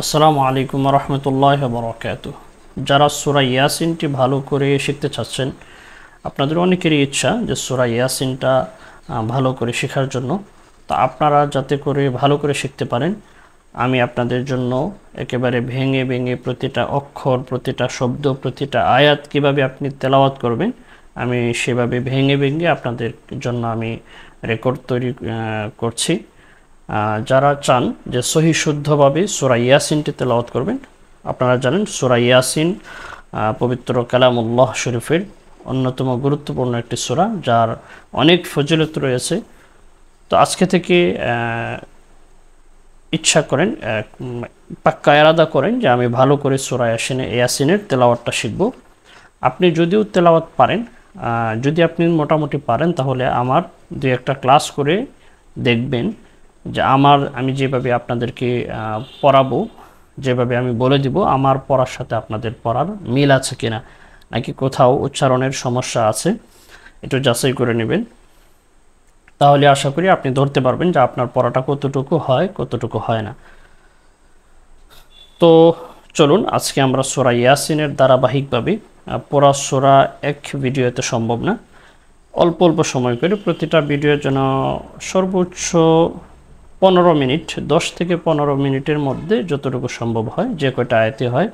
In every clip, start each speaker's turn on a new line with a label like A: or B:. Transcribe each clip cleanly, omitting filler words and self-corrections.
A: আসসালামু আলাইকুম রহমতুল্লাহ বরকাত। যারা সূরা ইয়াসিনটি ভালো করে শিখতে চাচ্ছেন, আপনাদের অনেকেরই ইচ্ছা যে সূরা ইয়াসিনটা ভালো করে শেখার জন্য। তা আপনারা যাতে করে ভালো করে শিখতে পারেন, আমি আপনাদের জন্য একেবারে ভেঙে ভেঙে প্রতিটা অক্ষর, প্রতিটা শব্দ, প্রতিটা আয়াত কিভাবে আপনি তেলাওয়াত করবেন, আমি সেভাবে ভেঙে ভেঙে আপনাদের জন্য আমি রেকর্ড তৈরি করছি। যারা চান যে সহি শুদ্ধভাবে সূরা ইয়াসিনটি তেলাওয়াত করবেন, আপনারা জানেন সূরা ইয়াসিন পবিত্র কালামুল্লাহ শরীফের অন্যতম গুরুত্বপূর্ণ একটি সূরা, যার অনেক ফজিলত রয়েছে। তো আজকে থেকে ইচ্ছা করেন, পাক্কা ইরাদা করেন যে আমি ভালো করে সূরা ইয়াসিনের তেলাওয়াতটা শিখব। আপনি যদিও তেলাওয়াত পারেন, যদি আপনি মোটামুটি পারেন, তাহলে আমার দুই একটা ক্লাস করে দেখবেন যে আমি যেভাবে আপনাদেরকে পড়াবো, যেভাবে আমি বলে দিব, আমার পড়ার সাথে আপনাদের পড়ার মিল আছে কিনা, নাকি কোথাও উচ্চারণের সমস্যা আছে, একটু যাচাই করে নেবেন। তাহলে আশা করি আপনি ধরতে পারবেন যে আপনার পড়াটা কতটুকু হয়, কতটুকু হয় না। তো চলুন, আজকে আমরা সূরা ইয়াসিনের ধারাবাহিকভাবে পড়া সূরা এক ভিডিওতে সম্ভব না, অল্প অল্প সময় করে প্রতিটা ভিডিওর জন্য সর্বোচ্চ 15 মিনিট, 10 থেকে 15 মিনিটের মধ্যে যতটুকু সম্ভব হয়, যে কয়টা আয়াতে হয়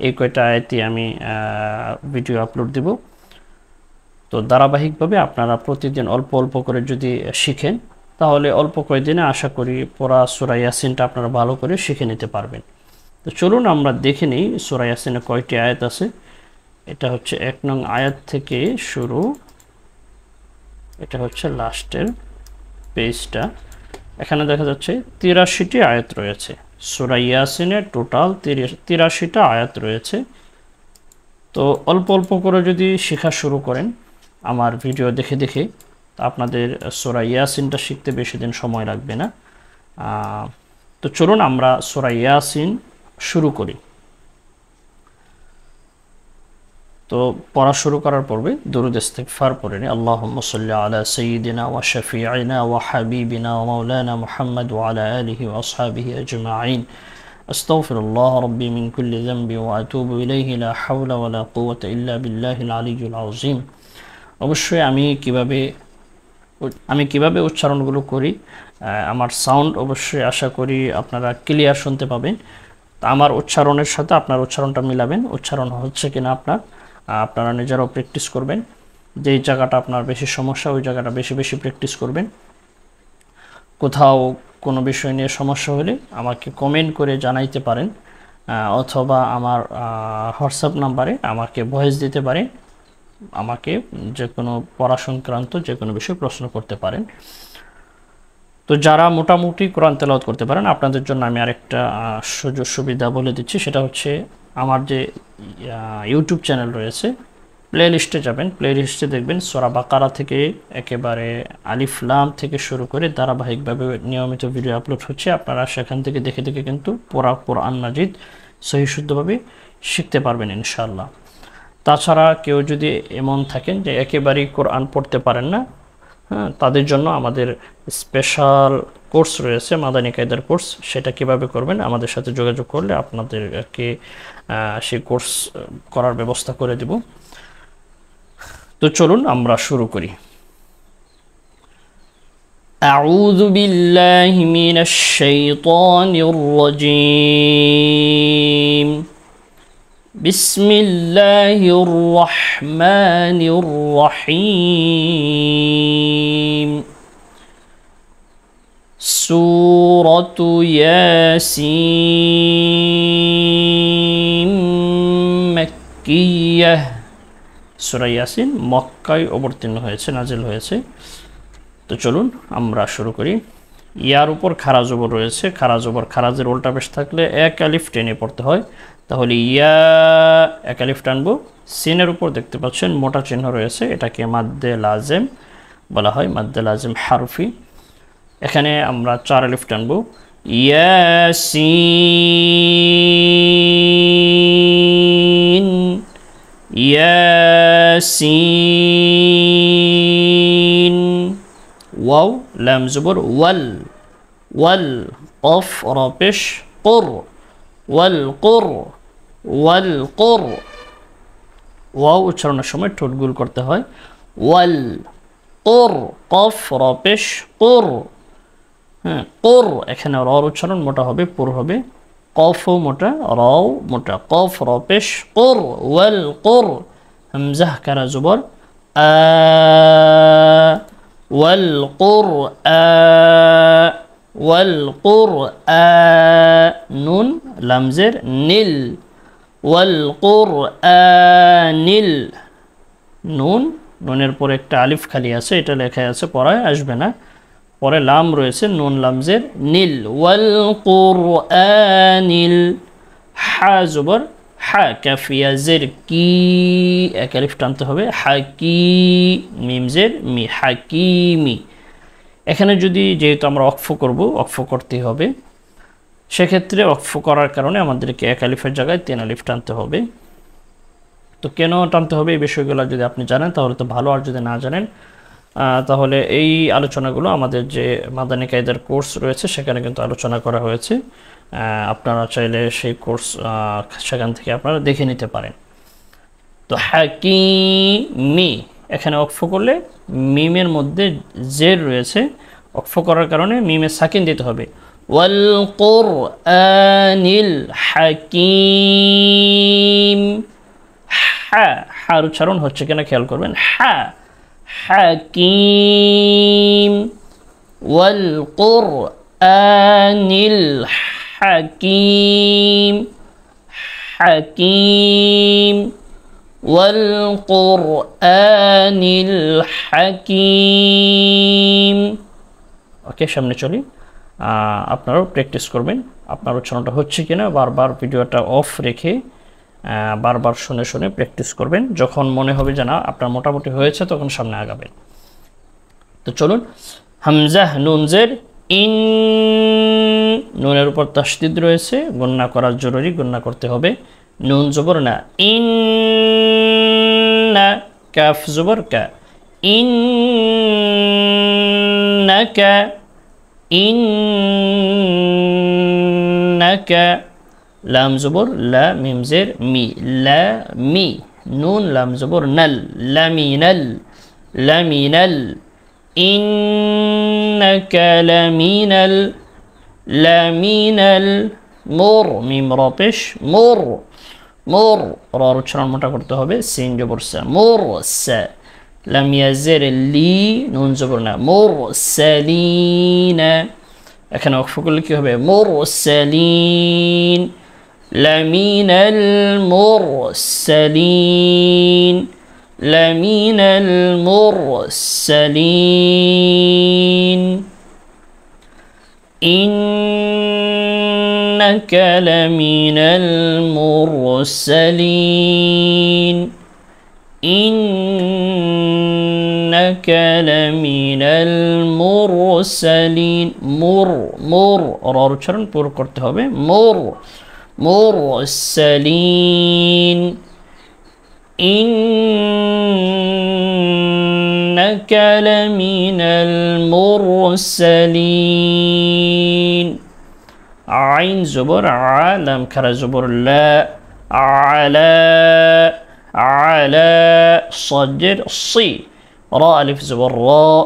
A: এই কয়টা আয়াতে আমি ভিডিও আপলোড দিব। তো ধারাবাহিকভাবে আপনারা প্রতিদিন অল্প অল্প করে যদি শিখেন, তাহলে অল্প কয়েকদিনে আশা করি পুরা সূরা ইয়াসিনটা আপনারা ভালো করে শিখে নিতে পারবেন। তো চলুন আমরা দেখে নিই সূরা ইয়াসিনে কয়টি আয়াত আছে। এটা হচ্ছে 1 নং আয়াত থেকে শুরু, এটা হচ্ছে লাস্টের পেজটা। এখানে দেখা যাচ্ছে 83টি আয়াত রয়েছে। সূরা ইয়াসিনের টোটাল 83টা আয়াত রয়েছে। তো অল্প অল্প করে যদি শেখা শুরু করেন আমার ভিডিও দেখে দেখে, তা আপনাদের সূরা ইয়াসিনটা শিখতে বেশি দিন সময় লাগবে না। তো চলুন আমরা সূরা ইয়াসিন শুরু করি। তো পড়া শুরু করার পূর্বে দরুদ ইস্তিগফার পড়ে নিই। আল্লাহুম্মা সাল্লি আলা সাইয়্যিদিনা ওয়া শাফিঈনা ওয়া হাবিবিনা ওয়া মাওলানা মুহাম্মদ ওয়া আলা আলিহি ওয়া আসহাবিহি আজমাইন। আস্তাগফিরুল্লাহ রাব্বি মিন কুল্লি যামবি ওয়া আতুবু ইলাইহি লা হাওলা ওয়া লা কুওয়াতা ইল্লা বিল্লাহিল আলিয়্যিল আযীম। অবশ্যই আমি কিভাবে উচ্চারণগুলো করি, আমার সাউন্ড অবশ্যই আশা করি আপনারা ক্লিয়ার শুনতে পাবেন। তা আমার উচ্চারণের সাথে আপনার উচ্চারণটা মিলাবেন, উচ্চারণ হচ্ছে কিনা আপনারা নিজেরাও প্র্যাকটিস করবেন। যেই জায়গাটা আপনার বেশি সমস্যা, ওই জায়গাটা বেশি বেশি প্র্যাকটিস করবেন। কোথাও কোনো বিষয় নিয়ে সমস্যা হলে আমাকে কমেন্ট করে জানাইতে পারেন, অথবা আমার হোয়াটসঅ্যাপ নাম্বারে আমাকে ভয়েস দিতে পারেন, আমাকে যে কোনো পড়া সংক্রান্ত যে কোনো বিষয়ে প্রশ্ন করতে পারেন। তো যারা মোটামুটি কোরআন তেলাওয়াত করতে পারেন, আপনাদের জন্য আমি আরেকটা সুযোগ সুবিধা বলে দিচ্ছি। সেটা হচ্ছে আমার যে ইউটিউব চ্যানেল রয়েছে, প্লে লিস্টে যাবেন, প্লে লিস্টে দেখবেন সূরা বাকারা থেকে একেবারে আলিফ লাম থেকে শুরু করে ধারাবাহিকভাবে নিয়মিত ভিডিও আপলোড হচ্ছে। আপনারা সেখান থেকে দেখে দেখে কিন্তু পুরা কোরআন মাজিদ সহি শুদ্ধভাবে শিখতে পারবেন ইনশাআল্লাহ। তাছাড়া কেউ যদি এমন থাকেন যে একেবারেই কোরআন পড়তে পারেন না, তাদের জন্য আমাদের স্পেশাল কোর্স রয়েছে, মাদানী কায়দার কোর্স। সেটা কিভাবে করবেন, আমাদের সাথে যোগাযোগ করলে আপনাদেরকে সেই কোর্স করার ব্যবস্থা করে দেব। তো চলুন আমরা শুরু করি। আউযু বিল্লাহি মিনাশ শাইতানির রাজীম। বিসমিল্লাহির রহমানির রহিম। সূরাতু ইয়াসিন মাক্কিয়াহ। সূরা ইয়াসিন মক্কায় অবতীর্ণ হয়েছে, নাজিল হয়েছে। তো চলুন আমরা শুরু করি। ইয়ার উপর খারা জবর রয়েছে, খারা জবর খারাজের উল্টা পেশ থাকলে এক আলিফ টেনে পড়তে হয়, তাহলে ইয়া এক আলিফ টানবো। সিনের উপর দেখতে পাচ্ছেন মোটা চিহ্ন রয়েছে, এটাকে মাদ্দে লাজেম বলা হয়, মাদ্দে লাজেম হারফি। এখানে আমরা 4 আলিফ টানবো। ইয়াসিন, ইয়াসিন। ওয়াও লাম জবর ওয়াল, ওয়াল কফ র পেশ কুর, ওয়ালকুর ওয়ালকুর, ওয়াও উচ্চারণের সময় ঠোঁট গোল করতে হয়। ওয়াল কুর, কফ র পেশ কুর, হ্যাঁ কুর, এখানে রর উচ্চারণ মোটা হবে, পুর হবে, কফও মোটা রাও মোটা, কফ র পেশ কুর, ওয়াল কুর, হামজাহ কারা জবর আ, ওয়াল কুর আ, ওয়াল কুর আ, নুন লামজের নীল, ওয়াল কুর আনিল, নুন, নুনের পরে একটা আলিফ খালি আছে, এটা লেখা আছে, পড়ায় আসবে না, পরে লাম রয়েছে, নুন লামজের নীল, ওয়াল কুরআনিল, হা জবর হা, কাফিয়া জের কি, এক আলিফ টানতে হবে, হাকি, মিম জের মি, হাকিমি। এখানে যদি যেহেতু আমরা ওয়াকফ করব, ওয়াকফ করতে হবে, সেক্ষেত্রে ওয়াকফ করার কারণে আমাদেরকে এক আলিফের জায়গায় 3 আলিফ টানতে হবে। তো কেন টানতে হবে এই বিষয়গুলো যদি আপনি জানেন তাহলে তো ভালো, আর যদি না জানেন তাহলে এই আলোচনাগুলো আমাদের যে মাদানী কায়দার কোর্স রয়েছে সেখানে কিন্তু আলোচনা করা হয়েছে, আপনারা চাইলে সেই কোর্স সেখান থেকে আপনারা দেখে নিতে পারেন। তো হাকিমি, এখানে ওয়াকফ করলে মিমের মধ্যে জের রয়েছে, ওয়াকফ করার কারণে মিমে সাকিন দিতে হবে। ওয়াল কুরআনিল হাকিম, হা, হার উচ্চারণ হচ্ছে কিনা খেয়াল করবেন, হা, হাকিম, ওয়াল কুরআনিল হাকিম, হাকিম, ওয়াল কুরআনিল হাকিম। ওকে, সামনে চলি, আপনারাও প্র্যাকটিস করবেন, আপনার উচ্চারণটা হচ্ছে কিনা বারবার ভিডিওটা অফ রেখে বারবার শুনে শুনে প্র্যাকটিস করবেন, যখন মনে হবে যে না আপনার মোটামুটি হয়েছে তখন সামনে আগাবেন। তো চলুন, হামজাহ নুন জের ইন, নুনের উপর তাসদিদ রয়েছে, গুণনা করা জরুরি, গুণনা করতে হবে, নুন জবর না, ইন না, কাফ জবর কা, ইন নাকা, ইন নাকা, লাম জবর লা, মিম জের মি, লা মি, নুন লাম জবর নাল, লামিনাল, লামিনাল, ইন্নাকা লামিনাল, লামিনাল, মুর, মিম র পেশ মুর, মুর, র উচ্চারণ মোটা করতে হবে, সিন জবর সা, মুর সা, লাম ইয়াজের লি, নুন জবর না, মুর সালিনা, এখানে ওয়াকফ করলে কি হবে, মুর সালিন, لمن المرسلين، لمن المرسلين، إنك لمن المرسلين، إنك لمن المرسلين، مر مر رار উচ্চারণ পুরো করতে হবে, مر مرسلين، إنك لمن المرسلين، عين زبر عالم كرا زبر لا، على على صجر صي، راء ألف زبر راء،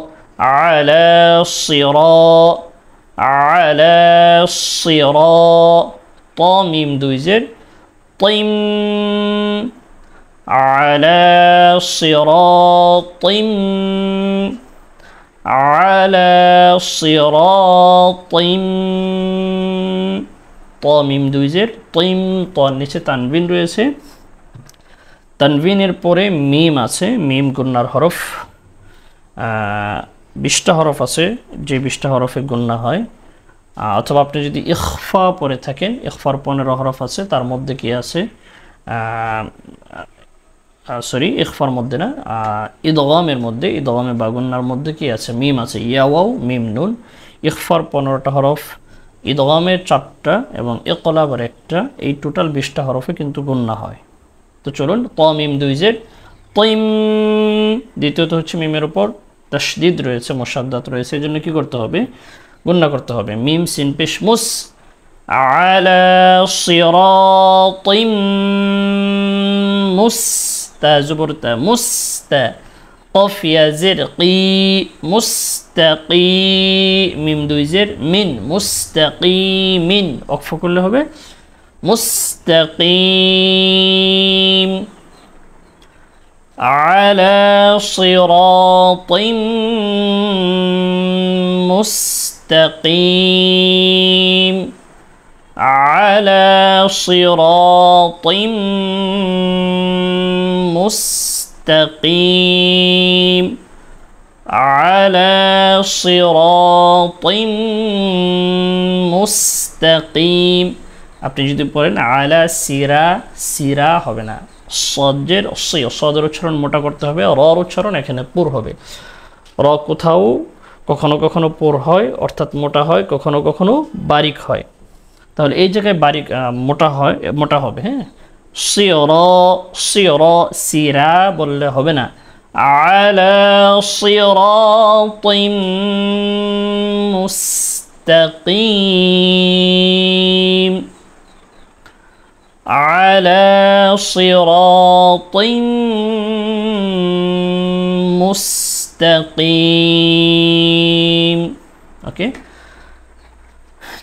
A: على الصراط، على الصراط، طاميم دويزر طيم، على صراط، على صراط، طاميم دويزر طيم، طان নিচে তানবিন রয়েছে, তানবিনের পরে মিম আছে, মিম গুন্নার হরফ, 20টা হরফ আছে, যে 20টা হরফে গুন্না হয়, অথবা আপনি যদি ইখফা পরে থাকেন, ইখফার 15 হরফ আছে, তার মধ্যে কি আছে, সরি ইখফার মধ্যে না, ইদগামের মধ্যে, ইদগামে বা গুন্নার মধ্যে কি আছে, মিম আছে, ইয়া ওয়াও মিম নুন, ইখফার 15টা হরফ, ইদগামের 4টা এবং ইকলাবের 1টা, এই টোটাল 20টা হরফে কিন্তু গুন্না হয়। তো চলুন, তামিম দুইজের তৈম, দ্বিতীয়ত হচ্ছে মিমের উপর তাশদীদ রয়েছে, মুশাদ্দাত রয়েছে, এজন্য কি করতে হবে, গুণনা করতে হবে, মিম সিন পেশ মুস, على صراط زبرت قف يا زر قي مستقي ميم دوي زر من مستقيم وقف كله به مستقيم على صراط مستقيم على صراط مستقيم على صراط মুস্তাকিম আপনি যদি পড়েন আলা সিরা সিরা হবে না সদের সদের উচ্চারণ মোটা করতে হবে রর উচ্চারণ এখানে পুর হবে র কোথাও কখনো কখনো পুর হয় অর্থাৎ মোটা হয় কখনো কখনো বারিক হয় তাহলে এই জায়গায় বারিক মোটা হয় মোটা হবে হ্যাঁ সিরা সিরা বললে হবে না على صراط مستقيم على صراط مستقيم ওকে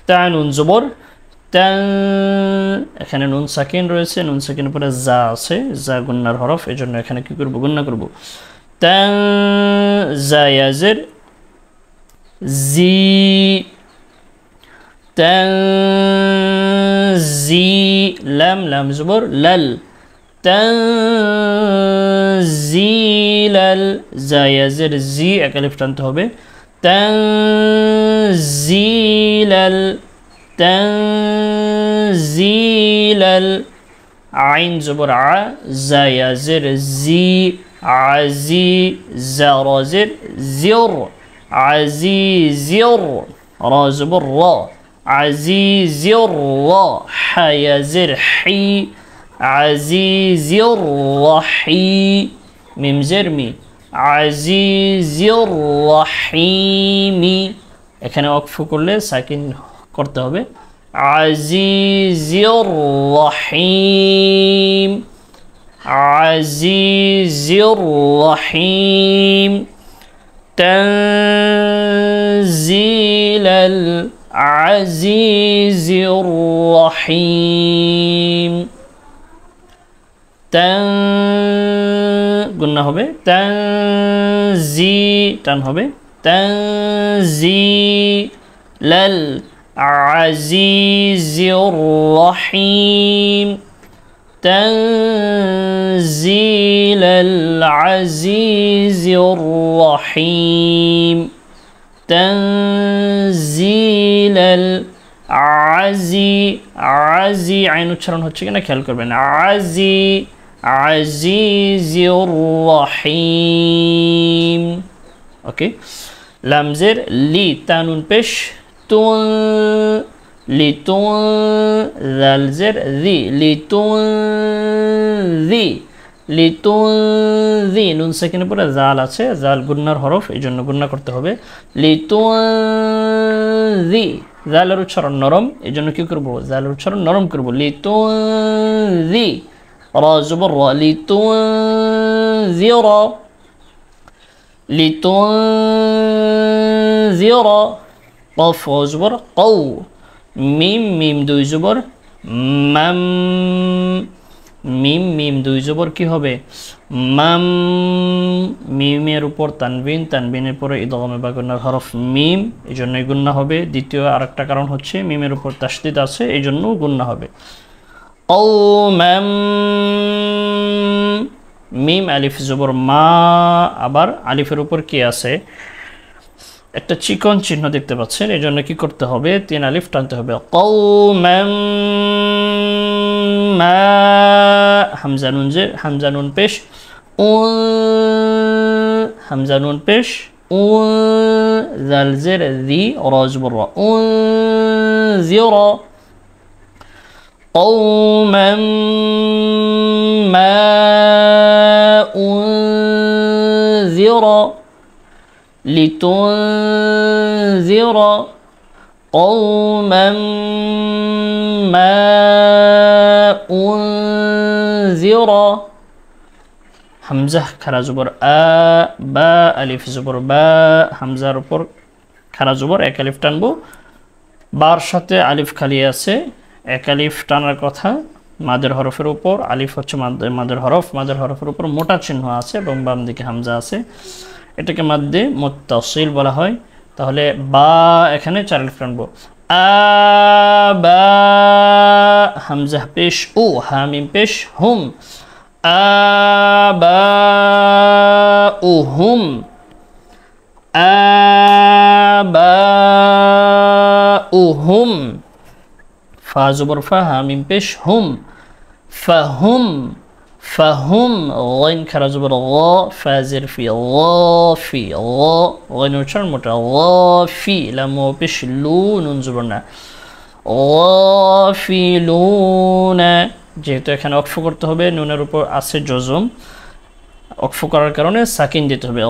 A: তানুন জবর তান এখানে নুন সাকিন রয়েছে নুন সাকিনের পরে জা আছে জা গুন্নার হরফ এজন্য এখানে কি করব গুন্না করব তান জা ইয়াজের জি তান জি লাম লাম জবর লাল তান জি লাল জা ইয়াজের জি এক আলিফ টানতে হবে তান জি লাল تنزيل عين زبر ع زا زر زي عزي زر زر عزيزر را زبر را عزيزر را حي زر حي عزيزر رحي ميم زرمي عزيزر رحيم এখানে ওয়াকফ করলে সাকিন করতে হবে আজিজির রহিম আজিজির রহিম তানজিলাল আজিজির রহিম তান গুণনা হবে তানজি টান হবে তানজিলাল عزيز الرحيم تنزيل العزيز الرحيم تنزيل عزي عين উচ্চারণ হচ্ছে কিনা খেয়াল করবেন عزيز الرحيم ওকে লামজের লি তানুন পেশ تون لتون ذال زر ذي لتون ذي لتون ذي নুন সাকিনের পরে জাল আছে জাল গুন্নার হরফ এইজন্য গুন্না করতে হবে লিতুন ذي জালের উচ্চারণ নরম এইজন্য কি করব জালের উচ্চারণ নরম করব লিতুন ذي রা জবর রা লিতুন যিরা লিতুন যিরা قف زبر قو ميم ميم দুই জবর মাম মিম মিম দুই জবর কি হবে মাম মিমের উপর তানবিন তানবিনের পরে ইদগামে বা গুন্নার হরফ মিম এইজন্যই গুন্না হবে দ্বিতীয় আরেকটা কারণ হচ্ছে মিমের উপর তাসদীদ আছে এইজন্য গুন্না হবে কওমাম মিম আলিফ জবর মা আবার আলিফের উপর কি আছে একটা চিকন চিহ্ন দেখতে পাচ্ছেন এজন্য কি করতে হবে তিন আলিফ টানতে হবে কওমাম মা হামজা নুন জের হামজা নুন পেশ হামজা নুন পেশ জাল জের জি রা জবর রা জিরা কওমাম মা উনজিরা لتنذر قوما ما أنذر হামজা খারা জবর আ বা আলিফ জবর বা হামজার উপর খারা জবর এক আলিফ টানবো বার সাথে আলিফ খালি আছে এক আলিফ টানার কথা মাদের হরফের উপর আলিফ হচ্ছে মাদের হরফের উপর মোটা চিহ্ন আছে এবং বাম দিকে হামজা আছে এটাকে মাদ্দে মুত্তাসিল বলা হয় তাহলে বা এখানে চার আলিফ টানবো আ বা হামজা পেশ ও হা মিম পেশ হুম آباؤهم آباؤهم فا زبر فا ها ميم پیش هم فهم فهم غين خرا زبر غا فا زر في غافي غا غين وچر موٹا غافي لام پیش لو نون زبر না غافلون যেহেতু এখানে অক্ফ করতে হবে নুনের উপর আছে জজম অক্ফ করার কারণে সাকিন দিতে হবে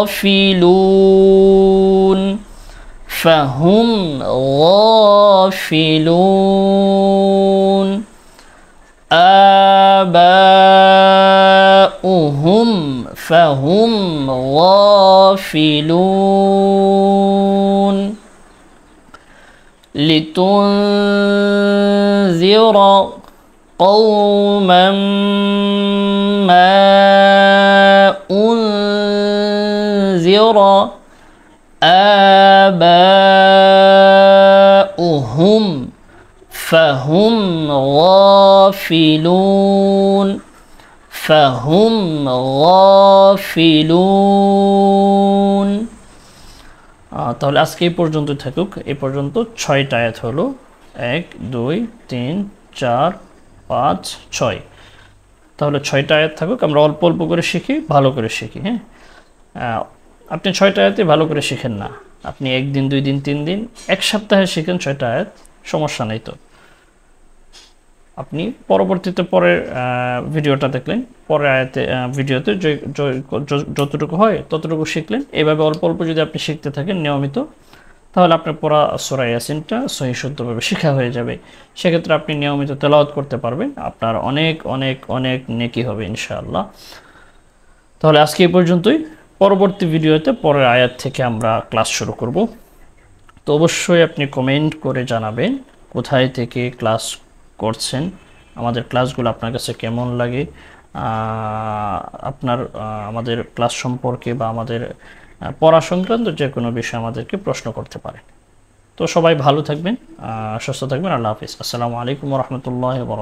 A: গাফিলুন ফাহুম গাফিলুন আবাউহুম ফাহুম গাফিলুন লিতুনযির قوما ما أنذر آباؤهم فهم غافلون فهم غافلون তাহলে আজকে এই পর্যন্ত থাকুক এই পর্যন্ত 6টা আয়াত হলো 1 2 3 4 5 6 তাহলে 6টা আয়াত থাকুক আমরা অল্প অল্প করে শিখি ভালো করে শিখি হ্যাঁ আপনি 6টা আয়াতই ভালো করে শিখেন না আপনি একদিন দুই দিন তিন দিন এক সপ্তাহে শিখেন 6টা আয়াত সমস্যা নাই তো আপনি পরবর্তীতে পরের ভিডিওটা দেখলেন পরের আয়াতে ভিডিওতে যতটুকু হয় ততটুকু শিখলেন এইভাবে অল্প অল্প যদি আপনি শিখতে থাকেন নিয়মিত তাহলে আপনার পড়া সূরা ইয়াসিনটা সহি শুদ্ধভাবে শেখা হয়ে যাবে সেক্ষেত্রে আপনি নিয়মিত তেলাওয়াত করতে পারবেন আপনার অনেক অনেক অনেক নেকি হবে ইনশাআল্লাহ তাহলে আজকে এই পর্যন্তই পরবর্তী ভিডিওতে পরের আয়াত থেকে আমরা ক্লাস শুরু করব তো অবশ্যই আপনি কমেন্ট করে জানাবেন কোথায় থেকে ক্লাস করছেন আমাদের ক্লাসগুলো আপনার কাছে কেমন লাগে আপনার আমাদের ক্লাস সম্পর্কে বা আমাদের পড়া সংক্রান্ত যে কোনো বিষয় আমাদেরকে প্রশ্ন করতে পারেন তো সবাই ভালো থাকবেন সুস্থ থাকবেন আল্লাহ হাফেজ আসসালামু আলাইকুম ওয়া রাহমাতুল্লাহি ওয়া বারাকাতুহু